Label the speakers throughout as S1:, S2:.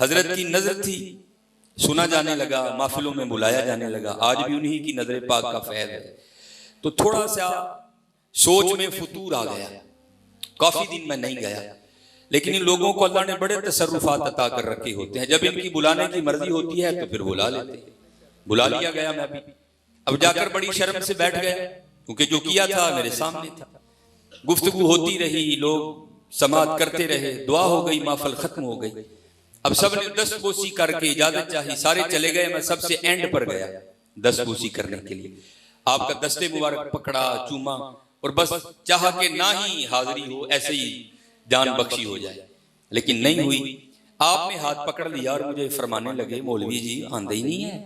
S1: हजरत की नजर थी, सुना जाने लगा, महफिलों में बुलाया जाने लगा। आज भी उन्हीं की नजर पाक का फैज़ है। तो थोड़ा सा सोच में फतूर आ गया। काफी दिन मैं नहीं गया, लेकिन इन लोगों को अल्लाह ने बड़े तसर्रुफात अता कर रखे होते हैं। जब इनकी बुलाने की मर्जी होती है तो फिर बुला लेते हैं। बुला लिया गया मैं भी। अब जाकर बड़ी शर्म से बैठ गया, क्योंकि जो किया था मेरे सामने था। गुफ्तगू होती रही, लोग समात करते रहे, दुआ हो गई, महफिल खत्म हो गई। अब सब ने दस्तबोसी करके इजाजत चाही, सारे चले गए। मैं सबसे एंड पर गया दस्तबोसी करने के लिए। आपका दस्ते मुबारक पकड़ा, चूमा, और बस चाहा कि ना ही हाजिरी हो, ऐसे ही जान बख्शी हो जाए, लेकिन नहीं हुई। आपने हाथ पकड़ लिया और मुझे फरमाने लगे, मौलवी जी आंदे ही नहीं है।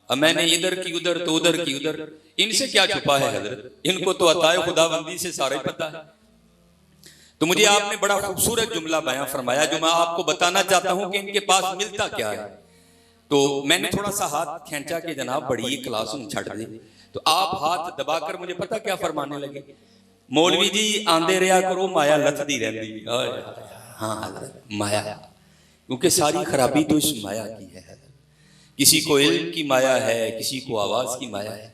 S1: अब मैंने इधर की उधर तो उधर की उधर, इनसे क्या छुपा है हजरत, इनको तो अताए खुदाबंदी से सारे पता है। तो मुझे आपने बड़ा खूबसूरत जुमला बयां फरमाया, जो मैं आपको बताना चाहता हूं कि इनके पास मिलता क्या है। तो मैंने थोड़ा सा हाथ खींचा कि जनाब बड़ी क्लास छड़ दे। तो आप हाथ दबाकर मुझे पता क्या फरमाने लगे, मौलवी जी आंदे रहा करो, माया लथदी रहती। हाँ हजरत, माया, क्योंकि सारी खराबी तो इस माया की है। किसी को इल्म की माया है, किसी को आवाज की माया है,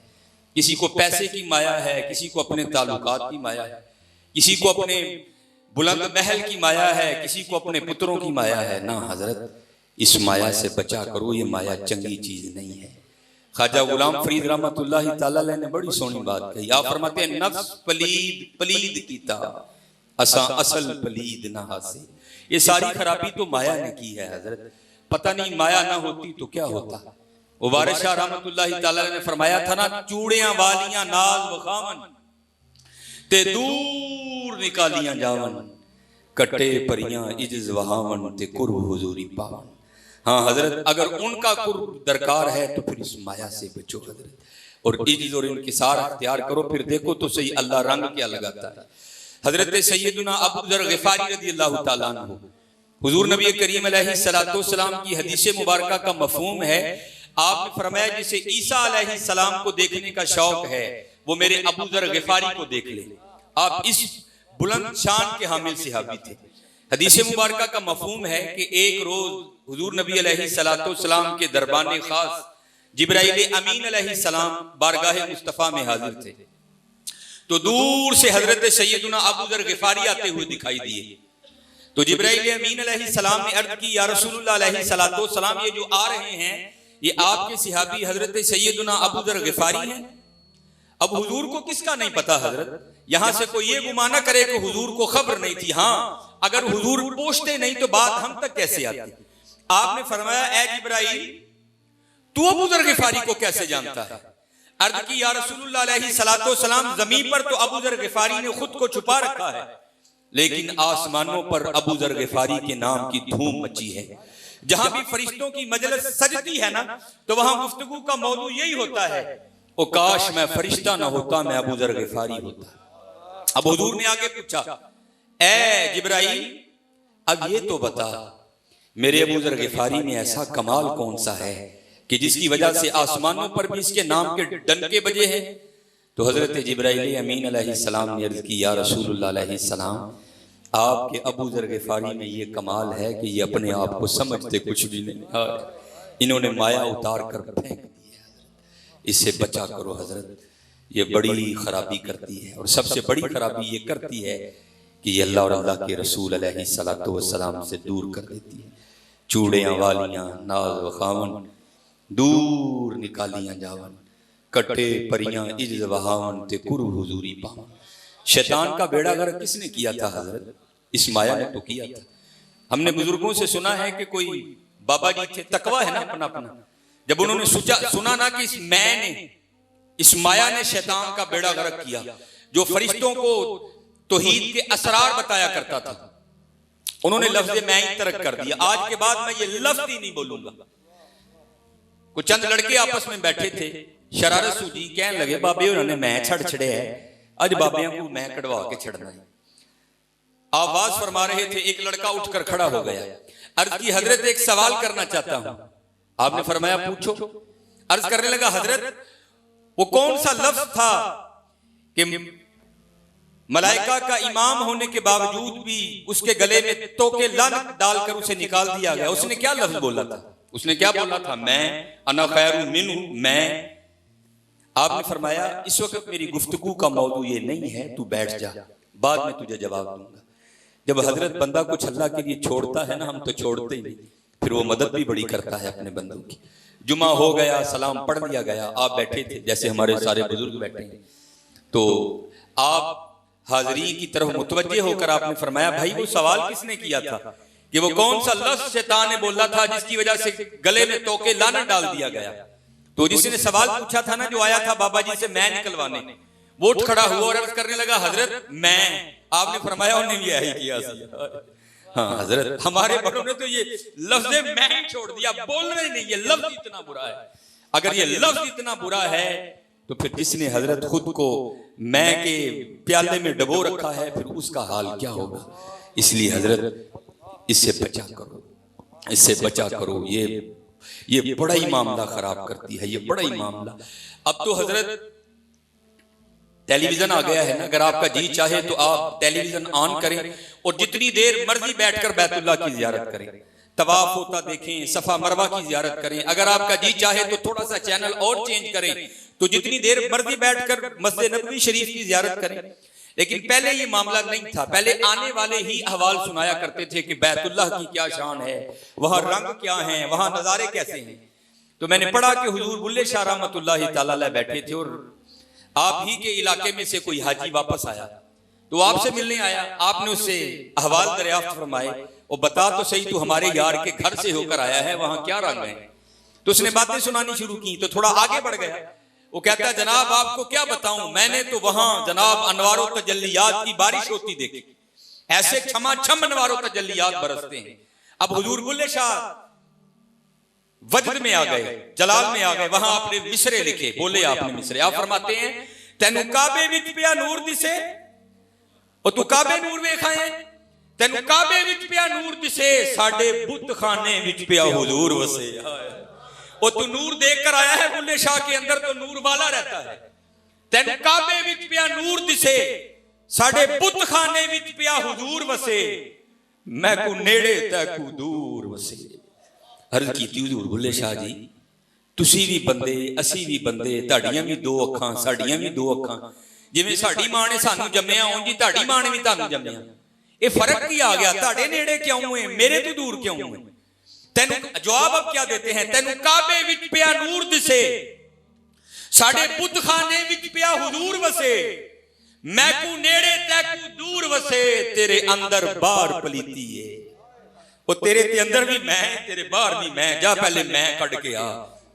S1: किसी को पैसे की माया है, किसी को अपने ताल्लुकात की माया है, किसी को अपने बुलंद महल की माया है, किसी को अपने पुत्रों की माया है। ना हजरत, इस माया से बचा करो, ये माया चंगी चीज नहीं है। ख्वाजा गुलाम फरीद रहमतुल्लाह तआला अलैह ने बड़ी सोहनी बात कही। आप फरमाते हैं, नफ्स पलीद पलीद कीता, असा असल पलीद ना हासे। ये सारी खराबी तो माया ने की है हजरत। पता नहीं माया ना होती तो क्या होता। वो वारिस शाह रहमतुल्लाह तआला ने फरमाया था ना, चूड़ियां वालियां नाज वखावन ते दूर निकालियां जावन, कटे परियां इज्ज वहावन ते कुर्ब हुजूरी पावन। हाँ हजरत, अगर उनका कुर्ब दरकार है तो फिर इस माया से बचो हजरत, और इज्ज और इनकिसार अख्तियार करो। फिर देखो तो सही अल्लाह रंग क्या लगाता है। हजरत सैयदना अबू ज़र ग़िफ़ारी रज़ियल्लाहु ताला अन्हु, हुजूर नबी करीम अलैहिस्सलाम की हदीस मुबारका का मफहूम है। आपने फरमाया, जिसे ईसा अलैहिस्सलाम को देखने का शौक है वो मेरे अबू ज़र ग़िफ़ारी को देख ले। आप इस बुलंद शान के हामिल सहाबी थे। हदीस मुबारका का मफहूम है कि एक रोज हुजूर नबी अलैहिस्सलाम के दरबान खास जिब्राइल अमीन अलैहिस्सलाम बारगाह मुस्तफ़ा में हाजिर थे। तो दूर से हजरत सैयदना अबू ज़र ग़िफ़ारी आते हुए दिखाई दिए। तो जिब्राइल अमीन अलैहिस्सलाम ने अर्ज की, या रसूलुल्लाह अलैहिस्सलाम, ये जो आ रहे हैं ये आपके सहाबी हजरत सैयदना अबू ज़र ग़िफ़ारी हैं। अब हुजूर को किसका नहीं पता हजरत, यहां से कोई ये गुमान न करे कि हुजूर को खबर नहीं थी। हाँ, अगर हुजूर पूछते नहीं तो बात हम तक कैसे आती। आपने फरमाया, ए जिब्राइल, तू अबू ज़र ग़िफ़ारी को कैसे जानता है? अर्ज की, या रसूलुल्लाह अलैहिस्सलाम, ज़मीन पर तो अबू ज़र ग़िफ़ारी ने खुद को छुपा रखा है, लेकिन आसमानों पर अबू ज़र ग़िफ़ारी के नाम की धूम मची है। जहां भी फरिश्तों की मजलिस सजती है ना, तो वहां गुफ्तगू का मौजू यही होता है, ओ काश मैं फरिश्ता ना होता, मैं अबू ज़र ग़िफ़ारी होता। अब हुजूर ने आगे पूछा, ए जिब्राइल, अब ये तो बता, मेरे अबू ज़र ग़िफ़ारी में ऐसा कमाल कौन सा है कि जिसकी वजह से आसमानों पर भी इसके नाम के डंके बजे हैं? तो हजरत जिब्राइल अमीन अलैहिस्सलाम ने अर्ज़ की, या रसूलुल्लाह अलैहिस्सलाम, आपके अबू ज़र ग़िफ़ारी में ये कमाल है कि ये अपने आप को समझते कुछ भी नहीं, इन्होंने माया उतार कर फेंक दी है। इससे बचा करो हजरत, ये बड़ी खराबी करती है, और सबसे बड़ी खराबी ये करती है कि ये अल्लाह और अल्लाह के रसूल अलैहिस्सलातु वस्सलाम से दूर कर देती है। चूड़ियां वालियां नाज वखावन दूर निकालियां जावन, कटे परियां इज्ज वहावन ते कुर्ब हुजूरी पावन। शैतान का बेड़ा गर्क किसने किया था हजरत? इस माया ने तो किया था। हमने बुजुर्गों से सुना है कि कोई बाबा जी थे, तकवा है ना अपना अपना, जब उन्होंने सुना ना कि इस माया ने शैतान का बेड़ा गर्क किया, जो फरिश्तों को तौहीद के असरार बताया करता था, उन्होंने लफ्ज़ मैं ही तरक कर दिया। आज के बाद मैं ये लफ्ज़ ही नहीं बोलूंगा। कुछ चंद लड़के आपस में बैठे थे, शरारत सूझी, कहने लगे, बाबे उन्होंने मैं छड़ छड़े है, आज बाबियां को मैं कड़वा के छड़ना है। आवाज फरमा रहे थे, एक लड़का उठकर खड़ा हो गया। अर्ज की, हजरत एक सवाल करना चाहता हूं। आपने फरमाया, पूछो। अर्ज करने लगा, हजरत वो कौन सा लफ्ज था कि मलाइका का इमाम होने के बावजूद भी उसके गले में तोके लानत डालकर उसे निकाल दिया गया। उसने क्या लफ्ज बोला था? उसने क्या बोला था? मैं अना खैरुम मिन्हु, मैं। आपने फरमाया इस वक्त मेरी गुफ्तगू का मौजू ये नहीं है, तू बैठ जा, बाद में तुझे जवाब दूंगा। जब हजरत बंदा कुछ अल्लाह के लिए छोड़ता है ना, हम तो छोड़ते ही नहीं, फिर वो मदद भी बड़ी करता है अपने बंदों की। जुमा हो गया, सलाम पढ़ लिया गया, आप बैठे थे जैसे हमारे सारे बुजुर्ग बैठे हैं, तो आप हाजरी की तरफ मुतवज्जे होकर आपने फरमाया भाई वो सवाल किसने किया था कि वो कौन सा लफ्ज शैतान ने बोला था जिसकी वजह से गले में तोके लानत डाल दिया गया? तो जिसने सवाल पूछा था ना, जो आया था बाबा जी से मैं निकलवाने, वो उठ खड़ा हुआ और अर्ज करने लगा हजरत मैं। आपने फरमाया उन्हें भी यही किया। हाँ हजरत, हमारे बड़ों ने तो ये लफ्ज मैं ही छोड़ दिया, बोलना ही नहीं, ये लफ्ज इतना बुरा है। अगर ये लफ्ज इतना बुरा है तो फिर जिसने हजरत खुद को मैं के प्याले में डबो रखा है, फिर उसका हाल क्या होगा? इसलिए हजरत इससे बचा करो, इससे बचा करो। ये बड़ा ही मामला खराब करती है, ये बड़ा ही मामला। अब तो हजरत टेलीविजन आ गया है ना, अगर आपका जी चाहे तो आप टेलीविजन ऑन करें और जितनी देर मर्जी बैठकर बैतुल्लाह की जियारत करें, तवाफ होता देखें, सफा मरवा की जियारत करें। अगर आपका जी चाहे तो थोड़ा सा चैनल और चेंज करें तो जितनी देर मर्जी बैठकर मस्जिद नबवी शरीफ की जियारत करें। लेकिन पहले ये मामला नहीं था, पहले आने वाले ही अहवाल सुनाया करते थे कि बैतुल्लाह की क्या शान है, वहां रंग क्या है, वहां नजारे कैसे हैं। तो मैंने पढ़ा कि हुजूर बुल्ले शाह रहमतुल्लाहि तआला अलैह बैठे थे और आप ही के इलाके में से कोई हाजी वापस आया, तो आपसे मिलने आया। आपने उससे अहवाल दरियाफ्त फरमाए और बता तो सही, तू हमारे यार के घर से होकर आया है, वहां क्या रंग है? तो उसने बातें सुनानी शुरू की, तो थोड़ा आगे बढ़ गया। वो कहता है जनाब आपको क्या बताऊं, मैंने तो वहां जनाब अनवारो तजल्लियात की बारिश होती देखी, ऐसे छमाछम अनवारो तजल्लियात बरसते हैं। अब हुजूर बुल्ले शाह वजद में आ गए, जलाल में आ गए, वहां आपने मिसरे लिखे, बोले आपने मिसरे। आप फरमाते हैं तेनू काबे विच पिया नूर दिसे, और तू काबे नूर वेखा है, तेनू काबे विच पिया नूर दिसे, साडे बुत खाने विच पिया हुजूर वसे। और तू नूर देखकर आया है बुल्ले शाह के अंदर, तो नूर वाला रहता है। तेन काबे विच पिया नूर दिसे, साडे बुत खाने विच पिया हुजूर वसे, मैं को नेड़े तै को दूर वसे। अर्ज कीती हुजूर बुल्ले शाह जी तुसी भी बंदे असी भी बंदे, ਤੁਹਾਡੀਆਂ भी दो अखां ਸਾਡੀਆਂ भी दो अखां, जिवें साडी मां ने सानू जम्मिया उंज ही ਤੁਹਾਡੀ मां ने भी ਤੁਹਾਨੂੰ जम्मिया। ये फर्क की आ गया, ਤੁਹਾਡੇ नेड़े क्यों है मेरे तो दूर क्यों है? तेनू जवाब अब क्या देते हैं, तेनू काबे विच पिया नूर दिसे, साडे बुत खाने विच पिया हुजूर वसे, मैं को नेड़े तै को दूर वसे, तेरे अंदर बाहर पलीती है। वो तेरे ते अंदर भी मैं, तेरे बाहर भी मैं, जा पहले मैं कट के आ,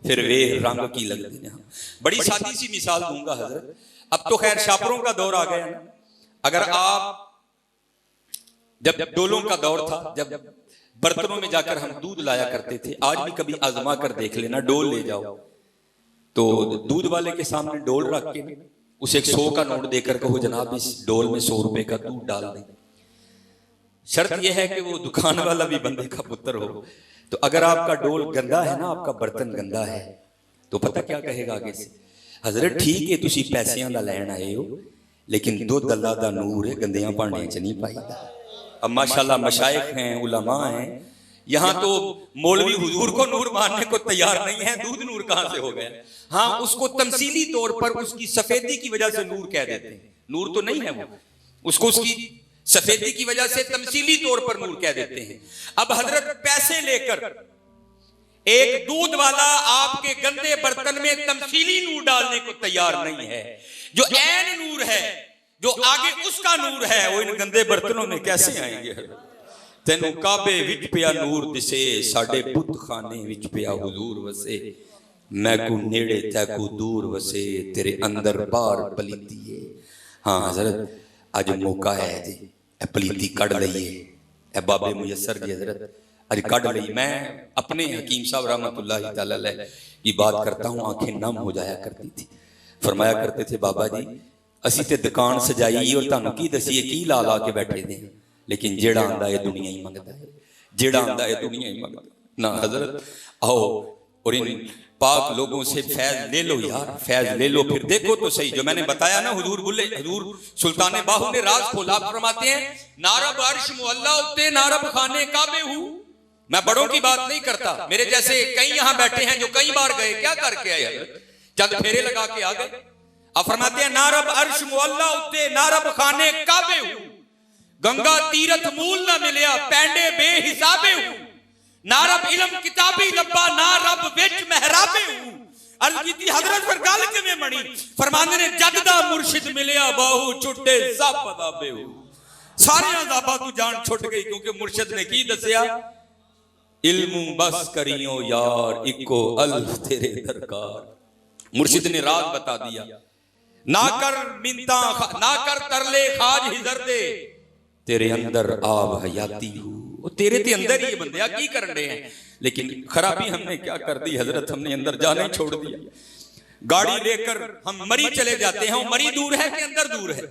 S1: फिर वे रंग की लगते हैं। बड़ी सादी सी मिसाल दूंगा हजरत, अब तो खैर शापरों का दौर आ गया ना। अगर आप जब डोलों का दौर था, जब बर्तनों में जाकर हम दूध लाया करते थे, आज भी कभी आजमा कर देख लेना, डोल ले जाओ तो दूध वाले के सामने डोल रख के उसे 100 का नोट देकर कहो जनाब इस डोल में 100 रुपए का दूध डाल दें। शर्त यह है कि वो दुकान वाला भी बंदे का पुत्र हो। तो अगर आपका डोल गंदा है ना, आपका बर्तन गंदा है, तो पता क्या कहेगा आगे से, हजरत ठीक है तुसी पैसियां दा लैन आए हो, लेकिन दुध अल्लाह दा नूर है, गंदियां भांडियां च नहीं पाईदा। अब माशाल्लाह मशाइख हैं, उलमा हैं, यहाँ तो मौलवी हुजूर को नूर मानने को तैयार नहीं है, दूध नूर कहां से हो गया? हाँ उसको तमसीली तौर पर उसकी सफेदी की वजह से नूर कह देते हैं, नूर तो नहीं है वो, उसको उसकी सफेदी की वजह से तमसीली तौर पर नूर कह देते हैं। अब हजरत पैसे लेकर एक दूध वाला आपके गंदे बर्तन में तमसीली नूर डालने को तैयार नहीं है। जो ऐन नूर है, जो आगे उसका नूर है, वो इन गंदे बर्तनों में कैसे आएंगे? तेनू काबे विच पिया नूर दिसे, साडे बुत खाने विच पिया हुजूर वसे, मैं को नेड़े तै को दूर वसे, तेरे अंदर बाहर पलीती है। हाँ हजरत आज मौका है जी, पलीती कढ़ लईए, ए बाबे मुयस्सर जी हजरत आज कढ़ लई। मैं अपने हकीम साहब रहमतुल्लाहि तआला अलैह की बात करता हूँ, आंखें नम हो जाया करती थी। फरमाया करते थे बाबा जी असी ते दुकान सजाई और तुहानू की दसीए की ला ला के बैठे दे, लेकिन जेड़ा आंदा है दुनिया ही मंगदा है, जेड़ा आंदा है दुनिया ही मंगदा ना। हजरत आओ और इन पाक लोगों से फैज ले लो यार, फैज ले लो, फिर देखो तो सही। जो मैंने बताया ना, हुजूर बोले, हुजूर सुल्तान बाहू ने राज खोला। फरमाते हैं नारब अर्श मुअल्ला उत्ते नारब खाने काबे हूं। मैं बड़ों की बात नहीं करता, मेरे जैसे कई यहां बैठे हैं जो कई बार गए, क्या करके आए, चंद फेरे लगा के आ गए। अब फरमाते हैं नारब अर्श मुअल्ला उत्ते नारब खाने काबे हूं। गंगा तीरथ मूल ना मिलिया पैंडे बेहिसाबे हूं। नारब इलम किताबी लब्बा ना रब विच महराबे हूं। अर्ज की हजरत पर गल किवें बनी। फरमांदे ने जद दा मुर्शिद मिलिया बाहू छुट्टे सब अदाबे हूं। सारे अदाबा तू जान छुट गई, क्योंकि मुर्शिद ने की दसिया, इल्मू बस करियो यार इको अल्फ तेरे दरकार। मुर्शिद ने राज बता दिया, ना कर मिन्ता ना कर तरले खाज हिजर दे, तेरे अंदर आब हयाती हूं। वो तेरे ते अंदर ही बंदे की कर रहे हैं। लेकिन खराबी हमने क्या कर दी हजरत, हमने अंदर जाना ही छोड़ दिया। गाड़ी लेकर हम मरी चले जाते हैं, मरी दूर है कि अंदर दूर है।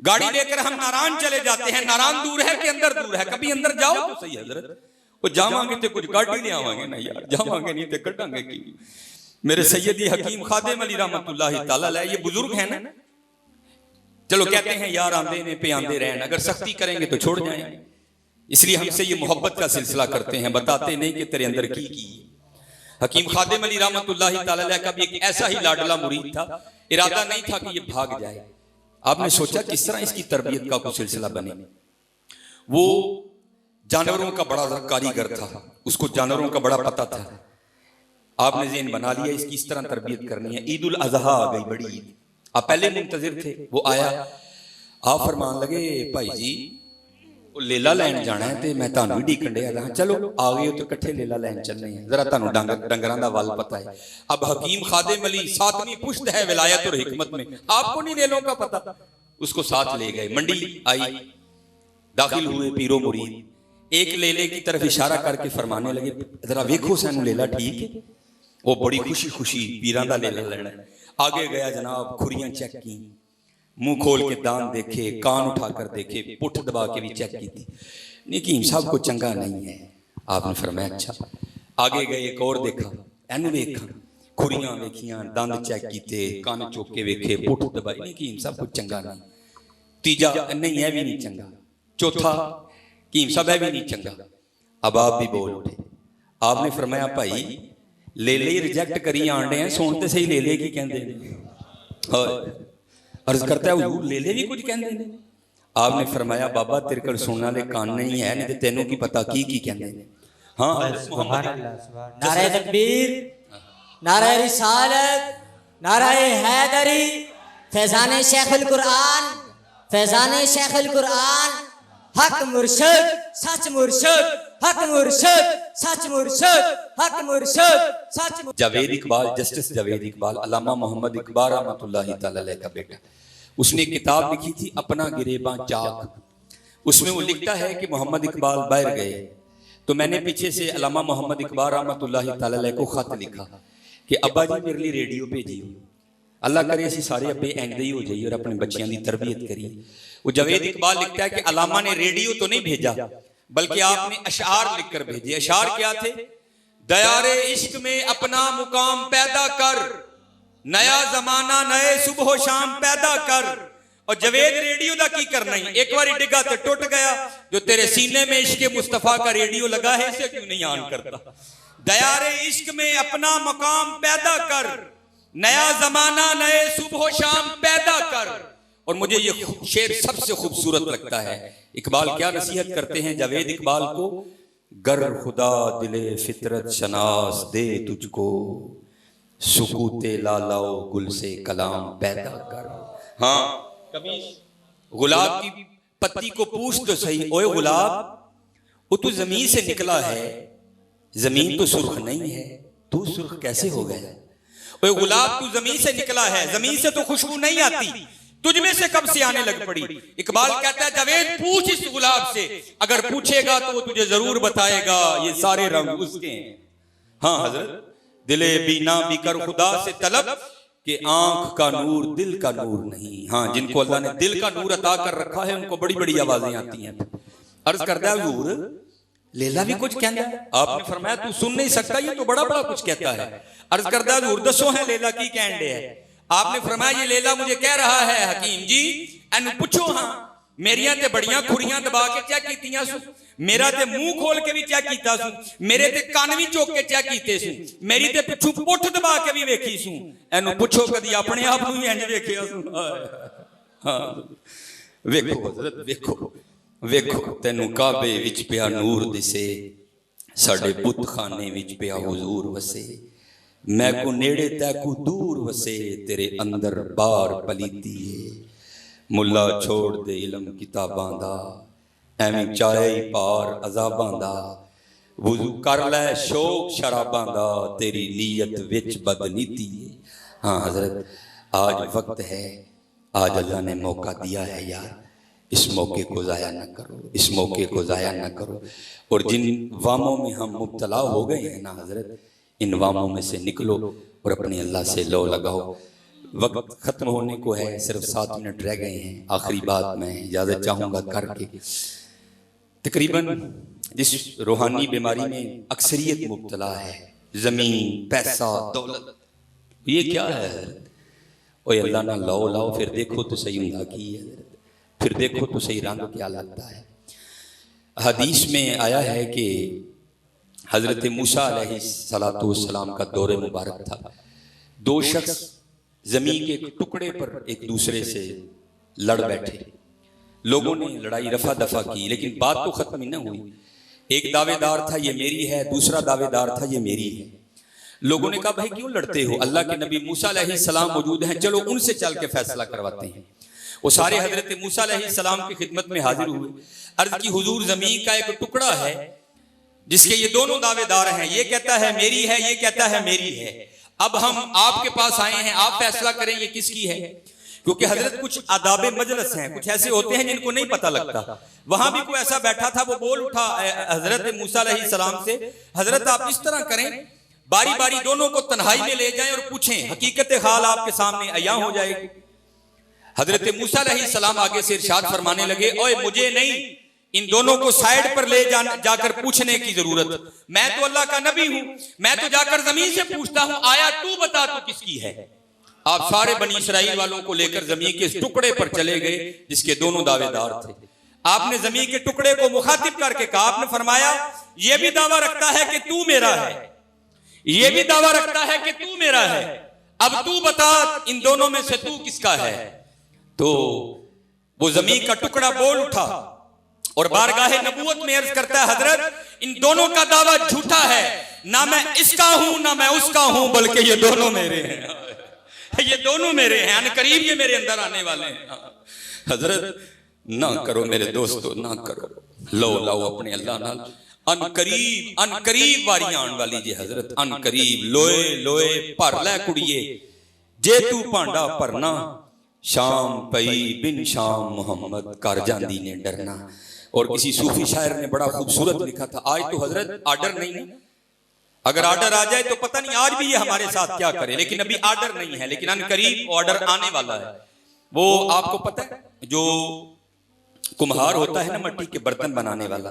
S1: गाड़ी लेकर हम नारायण चले जाते हैं, नारायण दूर है कि अंदर दूर है। कभी अंदर जाओ तो सही हजरत, वो जावांगे तो कुछ गाड़ी ले आवांगे ना यार, जावांगे नहीं तो कटांगे की। मेरे सैयदी हकीम खादिम अली रहमतुल्लाह तआला अलैह, ये बुजुर्ग है ना, चलो कहते हैं यार आंदे ने पे आंदे रहन, अगर सख्ती करेंगे तो छोड़ जाएंगे। इसलिए हमसे ये मोहब्बत का सिलसिला करते हैं, बताते नहीं कि तेरे अंदर की। हकीम खादिम अली रहमतुल्लाह तआला अलैह का भी एक ऐसा ही लाडला मुरीद था, इरादा नहीं था कि ये भाग जाए। आपने सोचा किस तरह इसकी तरबियत का कोई सिलसिला बने। वो जानवरों का बड़ा कारीगर था, उसको जानवरों का बड़ा पता था। आपने ज़हन बना लिया इसकी इस तरह तरबियत करनी है। ईद उल अज़हा आ गई, बड़ी ईद, आप पहले मुंतजिर थे, वो आया। आप फरमान लगे भाई जी वो लेला लैन जाना है, तो मैं तानू भी ढीकन डया रहा, चलो आ गए हो तो कट्ठे लेला लैन चलने हैं, जरा तानू डंगरां दा वल पता है। अब हकीम खादिम अली 7वीं पुश्त है विलायत और हिकमत में, आपको नहीं लेलों का पता। उसको साथ ले गए, मंडी आई, दाखिल हुए पीरो मुरीद, एक लेले की तरफ इशारा करके फरमाने लगे जरा वेखो सानू लेला ठीक है। वो बड़ी खुशी खुशी पीरां दा लेला लेना। आगे गया जनाब, खुरियां चेक की, मुंह खोल के दान देखे, कान उठाकर देखे, पुठ दबा के भी चेक की थी। हकीम साहब को चंगा नहीं है। आपने फरमाया अच्छा। आगे गए, एक और देखा, एनू वेखा, खुरियां वेखियां, दंद चेक कीते, कान चुक के वेखे, पुठ दबाई, हकीम साहब को चंगा नहीं। तीजा नहीं है भी नहीं चंगा। चौथा हकीम साहब है भी नहीं चंगा। अब आप भी बोल उठे। आपने फरमाया भाई लेले ही रिजेक्ट करी आंडे हैं, सुनते सही लेले की कहते हैं। अर्ज करता है हुजूर लेले भी कुछ कहते हैं। आपने फरमाया बाबा तेरे को सुनने वाले कान नहीं है, नहीं तो तेनों की पता की कहते हैं। हाँ,
S2: नारे तकबीर, नारे रिसालत, नारे हैदरी, फैजाने शेखुल कुरान, फैजाने शेखुल कुरान, हक मुर्शिद सच मुर्शिद, हक मुर्शिद सच मुर्शिद, हक मुर्शिद सच।
S1: जावेद इकबाल, जस्टिस जावेद इकबाल, अल्लामा मोहम्मद इकबाल रहमतुल्लाह तआला अलैह का बेटा, उसने एक किताब लिखी थी अपना गिरेबां चाक। उसमें वो लिखता है कि मोहम्मद इकबाल बाहर गए, तो मैंने पीछे से अल्लामा मोहम्मद इकबाल रहमतुल्लाह तआला अलैह को खत लिखा कि अब्बा जी मेरे लिए रेडियो भेजियो, अल्लाह करे असीं सारे अब्बे इंज ही हो जाइए और अपने बच्चों की तरबियत करिए। वो जावेद इकबाल लिखता है कि अल्लामा ने रेडियो तो नहीं भेजा, बल्कि आपने अशार लिखकर भेजे। अशार क्या थे? दयारे इश्क में अपना मुकाम पैदा कर, नया जमाना नए सुबह शाम पैदा कर। और जवेद रेडियो दा की करना ही, एक बार डिगा तो टूट गया, जो तेरे सीने में इश्क मुस्तफा का रेडियो लगा है इसे क्यों नहीं ऑन करता। दयारे इश्क में अपना मुकाम पैदा कर, नया जमाना नए सुबह शाम पैदा कर। और मुझे ये शेर सबसे खूबसूरत लगता है। इकबाल क्या नसीहत करते हैं जावेद इकबाल को? गर खुदा दिले फितरत शनास दे तुझको, सुकूते लालाओ गुल से कलाम पैदा कर। हाँ, कभी गुलाब की पत्ती को पूछ तो सही, ओए गुलाब वो तू जमीन से निकला है, जमीन तो सुर्ख नहीं है, तू सुर्ख कैसे हो गया? ओए गुलाब तू जमीन से निकला है, जमीन से तो खुशबू नहीं आती, तुझ में से कब से आने लग पड़ी। इकबाल कहता है जावेद पूछ इस गुलाब से, अगर पूछेगा तो वो तुझे जरूर बताएगा ये सारे रंग उसके हैं। हाँ हजरत, दिले बीना भी कर खुदा से तलब कि आंख का नूर दिल का नूर नहीं। हाँ, जिनको अल्लाह ने दिल का नूर अता कर रखा है उनको बड़ी बड़ी आवाजें आती हैं। अर्ज करता है हुजूर लेला भी कुछ कहता है। आपने फरमाया तू सुन नहीं सकता, ये तो बड़ा बड़ा कुछ कहता है। अर्ज करदा हुजूर दसो है लेला की कहन दे है। आपने फरमाया ये लेला मुझे कह रहा है हकीम जी एनु पूछो हाँ मेरिया ते बड़ियां खुरियां दबा के चेक कीतियां सु, मेरा ते मुंह खोल के भी चेक कीता सु, मेरे ते कान भी चोक के चेक कीते सु, मेरी ते पिछू पुठ दबा के भी वेखी सु। एनु पूछो कदी अपने आप नूं इंज वेखिया सु। हां वेखो हज़रत वेखो वेखो तेनू काबे विच पिया नूर दिसे, साडे बुतखाने विच पिया हुजूर वसे, मैं को नेड़े तै को दूर वसे, तेरे अंदर बार पलीती है। मुल्ला छोड़ दे इलम किताबां दा, एवें चाहे पार अजाबां दा, वुजू कर लै शौक शराबां दा, तेरी नीयत विच बदनीति है। हाँ हजरत आज वक्त है, आज अल्लाह ने मौका दिया है यार, इस मौके को ज़ाया न करो, इस मौके को ज़ाया न करो। और जिन वामों में हम मुब्तला हो गए हैं ना हजरत, इन वामों में से निकलो और अपने अल्लाह से लो लगाओ। वक्त खत्म होने को है, सिर्फ 7 मिनट रह गए हैं। आखिरी बात मैं इजाज़त चाहूँगा करके, तकरीबन जिस रूहानी बीमारी में अक्सरियत मुब्तला है, ज़मीन पैसा दौलत, ये क्या है हजरत? ओए अल्लाह ना लाओ लाओ फिर देखो तो सही हुंदा की है, फिर देखो तो सही रंग क्या लगता है। हदीस में आया है कि हजरत मूसा अलैहिस्सलातु वस्सलाम का दौरे मुबारक था। 2 शख्स जमीन के एक टुकड़े पर एक दूसरे से लड़ बैठे। लोगों ने लड़ाई रफा दफा की, लेकिन बात तो खत्म ही ना हुई। एक दावेदार था ये मेरी है, दूसरा दावेदार था ये मेरी है। लोगों ने कहा भाई क्यों लड़ते हो, अल्लाह के नबी मूसा अलैहिस्सलाम मौजूद हैं, चलो उनसे चल के फैसला करवाते हैं। वो सारे हजरत मूसा अलैहिस्सलाम की खिदमत में हाजिर हुए। अर्ज की हुजूर जमीन का एक टुकड़ा है जिसके ये दोनों दावेदार हैं, ये कहता है मेरी है, ये कहता है मेरी है। अब हम आपके पास आए हैं, आप फैसला करें ये किसकी है। क्योंकि हजरत कुछ आदाबे मजलिस हैं, कुछ ऐसे होते हैं जिनको नहीं पता लगता। वहां भी कोई ऐसा बैठा था, वो बोल उठा हजरत मूसा अलैहिस्सलाम से, हजरत आप इस तरह करें, बारी बारी दोनों को तन्हाई में ले जाएं और पूछें, हकीकत हाल आपके सामने अया हो जाएगी। हजरत मूसा अलैहिस्सलाम आगे से इरशाद फरमाने लगे, ओए मुझे नहीं, इन दोनों को साइड पर ले जाकर पूछने की जरूरत, मैं तो अल्लाह का नबी हूं, मैं तो जाकर जमीन से पूछता हूं, आया तू बता तू किसकी है। आप सारे बनी इसराइल वालों को लेकर जमीन के इस टुकड़े पर चले गए जिसके दोनों दावेदार थे। आपने जमीन के टुकड़े को मुखातिब करके कहा, आपने फरमाया यह भी दावा रखता है कि तू मेरा है, यह भी दावा रखता है कि तू मेरा है, अब तू बता इन दोनों में से तू किसका है। तो वो जमीन का टुकड़ा बोल उठा और बारगाहे नबूवत में अर्ज करता है, हजरत इन दोनों का दावा झूठा है, ना मैं इसका हूं ना मैं उसका हूं, बल्कि ये दोनों मेरे हैं, ये दोनों मेरे हैं, अनकरीब ये मेरे अंदर आने वाले हैं। हजरत ना करो मेरे दोस्तों, ना करो, लो लाओ अपने अल्लाह नाल अनकरीब वारी आने वाली जी हजरत, अनकरीब लोए लोए भर लै कुड़िए, जे तू भांडा भरना, शाम पई बिन शाम मोहम्मद कर जांदी ने डरना। और किसी सूफी शायर ने बड़ा खूबसूरत लिखा था, आज तो हजरत आर्डर नहीं है, अगर आर्डर आ जाए तो पता नहीं आज भी ये हमारे साथ क्या करे, लेकिन अभी आर्डर नहीं है, लेकिन अनकरीब ऑर्डर आने वाला है। वो आपको पता है जो कुम्हार होता है ना, मट्टी के बर्तन बनाने वाला,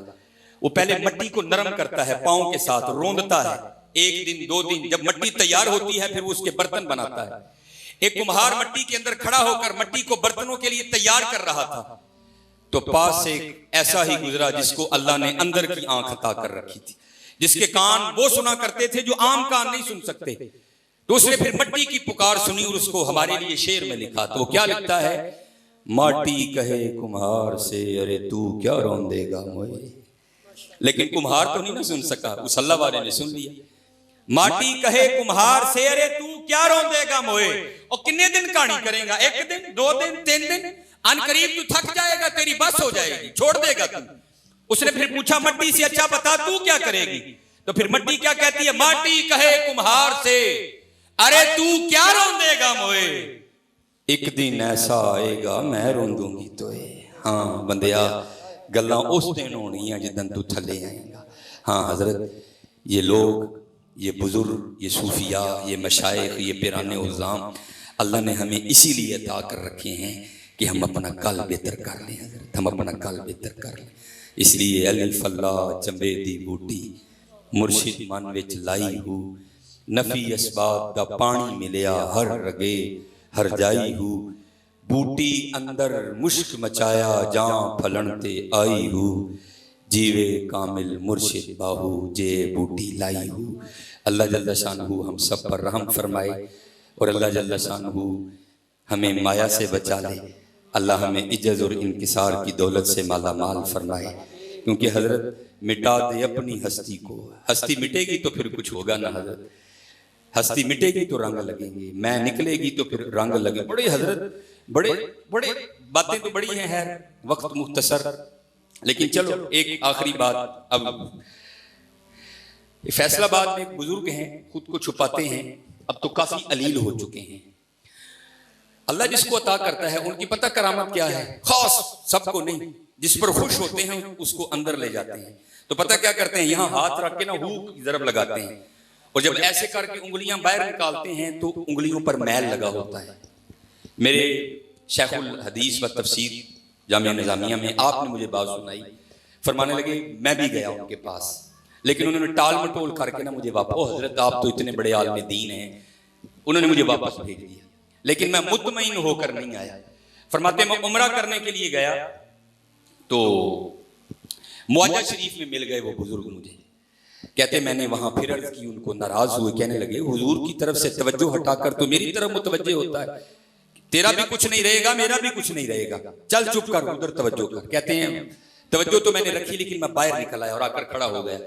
S1: वो पहले मट्टी को नरम करता है, पांव के साथ रोंदता है, 1 दिन 2 दिन, जब मट्टी तैयार होती है फिर वो उसके बर्तन बनाता है। एक कुम्हार मट्टी के अंदर खड़ा होकर मट्टी को बर्तनों के लिए तैयार कर रहा था, तो पास से ऐसा ही गुजरा जिसको अल्लाह ने अंदर की आंख अता कर रखी थी, जिसके कान वो सुना करते थे जो आम कान नहीं सुन सकते। तो उसने फिर मट्टी की पुकार सुनी और उसको हमारे लिए शेर में लिखा। तो वो क्या लिखता है, माटी कहे कुम्हार से, अरे तू क्या रोंदेगा मोए। लेकिन कुम्हार तो नहीं ना सुन सका, उस अल्लाह वाले ने सुन लिया। माटी कहे कुम्हार से, अरे तू क्या रोंदेगा मोए। और कितने दिन कहानी करेगा, 1 दिन 2 दिन 3 दिन, अनकरीब तू थक जाएगा, तेरी बस हो जाएगी, छोड़ देगा तू। उसने फिर पूछा मट्टी से, अच्छा बता तू क्या करेगी। तो फिर मट्टी क्या कहती है, माटी कहे कुम्हार से, अरे तू क्या रोंदेगा मोए। एक दिन ऐसा आएगा मैं रोंदूंगी तोए। हाँ बंदिया, गल्लां उस दिन होनियां जिदन तू थले आएगा। हाँ हजरत, ये लोग, ये बुजुर्ग, ये सूफिया, ये मशाइख, ये पिराने उज़ाम अल्लाह ने हमें इसीलिए अता कर रखे हैं कि हम अपना कल बेहतर कर लें हजरत, हम अपना कल बेहतर कर लें। इसलिए अलिफ अल्लाह चंबे दी बूटी मुर्शिद मन विच लाई हूँ नफी असबाब दा पानी मिलिया हर रगे हर जाई हूँ बूटी अंदर मुश्क मचाया जां फलन ते आई हूँ जीवे कामिल मुर्शिद बाहू जे बूटी लाई हूँ। अल्लाह जल्ल शानहू हम सब पर रहम फरमाए और अल्लाह जल्ल शानहू हमें माया से बचा ले। अल्लाह हमें इज्जत और इनकिसार की दौलत से माला माल फरमाए, क्योंकि हजरत मिटा दे अपनी हस्ती को। हस्ती मिटेगी तो फिर कुछ होगा ना हजरत, हस्ती मिटेगी तो रंग लगेंगे, मैं निकलेगी तो फिर रंग लगे। बड़े हजरत बड़े बड़े बातें तो बड़ी हैं, है वक्त मुख्तसर, लेकिन चलो एक आखिरी बात। अब फैसलाबाद में एक बुजुर्ग हैं, खुद को छुपाते हैं, अब तो काफी अलील हो चुके हैं। अल्लाह जिसको अता करता है उनकी पता करामत क्या है, खास सबको नहीं, जिस पर खुश होते हैं उसको अंदर ले जाते हैं। तो पता क्या करते हैं, यहाँ हाथ रख के ना हू जरब लगाते हैं, और जब ऐसे करके उंगलियां बाहर निकालते हैं तो उंगलियों पर मैल लगा होता है। मेरे शेखुल हदीस व तफसीर जामिया निजामिया में आपने मुझे बात सुनाई, फरमाने लगे मैं भी गया उनके पास, लेकिन उन्होंने टाल मटोल करके ना मुझे वापस, ओ हजरत आप तो इतने बड़े आलम दीन हैं, उन्होंने मुझे वापस भेज दिया। लेकिन मैं मुतमईन होकर नहीं आया। फरमाते मैं उम्रा करने के लिए गया तो मुआजा शरीफ में मिल गए वो बुजुर्ग मुझे, कहते मैंने वहां फिर अर्ज की, उनको नाराज हुए, कहने लगे हुजूर की तरफ से तवज्जो हटाकर तो मेरी तरफ मुतवज्जे होता है, तेरा भी कुछ नहीं रहेगा मेरा भी कुछ नहीं रहेगा, चल चुप कर उधर तवज्जो कर। कहते हैं तवज्जो तो मैंने रखी, लेकिन मैं बाहर निकल आया और आकर खड़ा हो गया।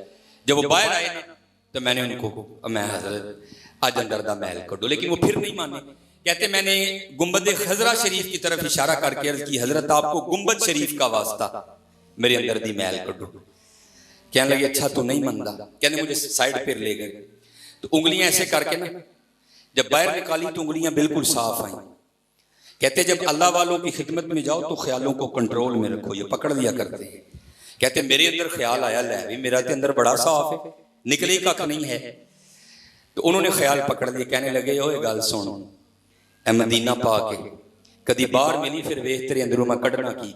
S1: जब वो बाहर आए ना तो मैंने उनको मैं हजरत आज अंदर दा महल कर दो, लेकिन वो फिर नहीं माने। कहते मैंने गुंबद खजरा शरीफ की तरफ इशारा करके अर्ज की, हजरत आपको गुंबद शरीफ का वास्ता, मेरे अंदर दी महल कर दो। कहने लगे अच्छा तो नहीं मनता, कहने मुझे साइड पर ले गए, तो उंगलियां ऐसे करके ना जब बाहर निकाली तो उंगलियां बिल्कुल साफ आई। कहते जब अल्लाह वालों की खिदमत में जाओ तो ख्यालों को कंट्रोल में रखो, ये पकड़ लिया करते हैं। कहते मेरे अंदर ख्याल आया ले भी मेरा तो अंदर बड़ा साफ है, निकले कख नहीं है, तो उन्होंने ख्याल पकड़ लिया। कहने लगे ओए गल सुन, ए मदीना पा के कदी बाहर मिली फिर वेख तेरे अंदरों मैं कढ़ना की।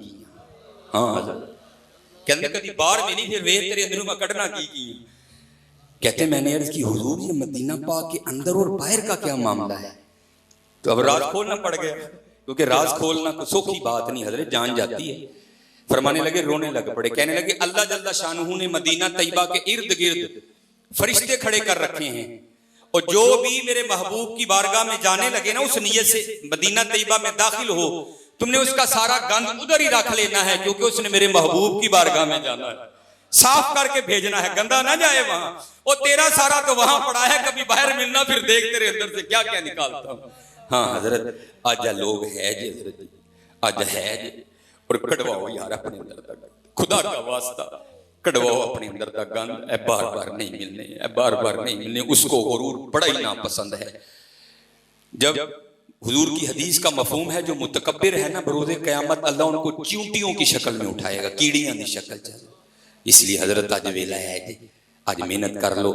S1: हाँ कहते कदी बाहर मिली फिर वेख तेरे अंदरों मैं कढ़ना की। कहते मैंने अर्ज की हुजूर ये मदीना पा के अंदर और बाहर का क्या मामला है? तो अब राज खोलना पड़ गया, क्योंकि राज खोलना कोई सौखी बात नहीं, हजरत जान जाती है। फरमाने लगे, रोने लग पड़े, कहने लगे अल्लाह जल्ला शानहू ने मदीना तैयबा के इर्द गिर्द फरिश्ते खड़े कर रखे हैं, और जो भी मेरे महबूब की बारगाह में जाने लगे ना उस नियत से मदीना तैयबा में दाखिल हो, तुमने उसका सारा गंद उधर ही रख लेना है, क्योंकि उसने मेरे महबूब की बारगाह में जाना है, साफ करके भेजना है, गंदा ना जाए वहां। और तेरा सारा तो वहां पड़ा है, कभी बाहर मिलना फिर देख तेरे अंदर से क्या क्या निकालता हूं। हाँ हजरत आज लोग है जी, हजरत आज है जी, और कढ़वाओ यार अपने अंदर तक, खुदा का वास्ता कढ़वाओ अपने अंदर तक गंद, ए बार बार नहीं मिलने, ए बार बार नहीं मिलने। उसको गुरूर बड़ा ही नापसंद है। जब हुजूर की हदीस का मफहूम है, जो मुतकब्बिर है ना बरोज़े क़यामत अल्लाह उनको चींटियों की शक्ल में उठाएगा, कीड़ियां की शक्ल। इसलिए हजरत आज वेला है जी, आज मेहनत कर लो।